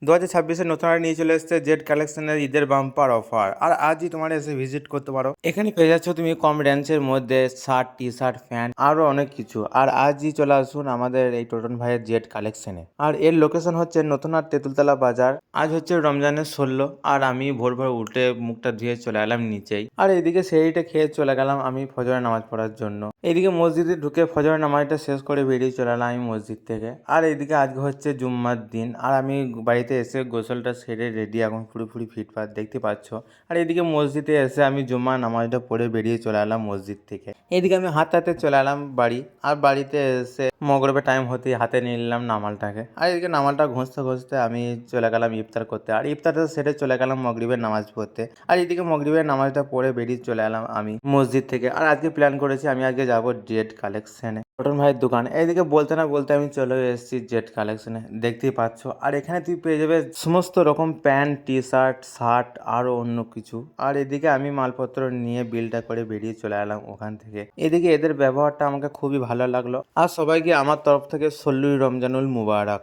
2026-এর নতুন আর নিয়ে চলে এসেছে জেড কালেকশনের ঈদের বাম্পার অফার। আর আজই তোমার এসে ভিজিট করতে পারো। এখানে পেয়ে যাচ্ছ তুমি কম রেঞ্জের মধ্যে শার্ট, টি শার্ট, প্যান্ট আরো অনেক কিছু। আর আজই চলে আসুন আমাদের এই টোটন ভাইয়ের জেড কালেকশনে। আর এর লোকেশন হচ্ছে নতুন আর তেঁতুলতলা বাজার। আজ হচ্ছে রমজানের 16 আর আমি ভোর ভোর উঠে মুখটা ধুয়ে চলে এলাম নিচেই। আর এইদিকে সেইটা খেয়ে চলে গেলাম আমি ফজরের নামাজ পড়ার জন্য। এইদিকে মসজিদে ঢুকে ফজরের নামাজটা শেষ করে বেরিয়ে চলে এলাম আমি মসজিদ থেকে। আর এইদিকে আজকে হচ্ছে জুম্মার দিন আর আমি বাড়িতে এসে গোসলটা সেরে রেডি এখন পুরোপুরি ফিটফাট দেখতে পাচ্ছ। আর এদিকে মসজিদে এসে আমি জুম্মার নামাজটা পড়ে বেরিয়ে চলে এলাম মসজিদ থেকে। এদিকে আমি হাতে হাতে চলে এলাম বাড়ি। আর বাড়িতে এসে মগরবের টাইম হতেই হাতে নিয়ে নিলাম নামালটাকে। আর এদিকে নামালটা ঘষতে ঘষতে আমি চলে গেলাম ইফতার করতে। আর ইফতারটা সেরে চলে গেলাম মগরিবের নামাজ পড়তে। আর এদিকে মগরিবের নামাজটা পড়ে বেরিয়ে চলে এলাম আমি মসজিদ থেকে। আর আজকে প্ল্যান করেছি আমি আজকে যাবো জেড কালেকশনে, ছোটন ভাইয়ের দোকান। এইদিকে বলতে না বলতে আমি চলে এসেছি জেড কালেকশনে, দেখতেই পাচ্ছ। আর এখানে তুই পেয়ে যাবে সমস্ত রকম প্যান্ট, টি শার্ট, শার্ট আরো অন্য কিছু। আর এদিকে আমি মালপত্র নিয়ে বিলটা করে বেরিয়ে চলে এলাম ওখান থেকে। এদিকে এদের ব্যবহারটা আমাকে খুবই ভালো লাগলো। আর সবাইকে আমার তরফ থেকে 16ই রমজানুল মুবারক।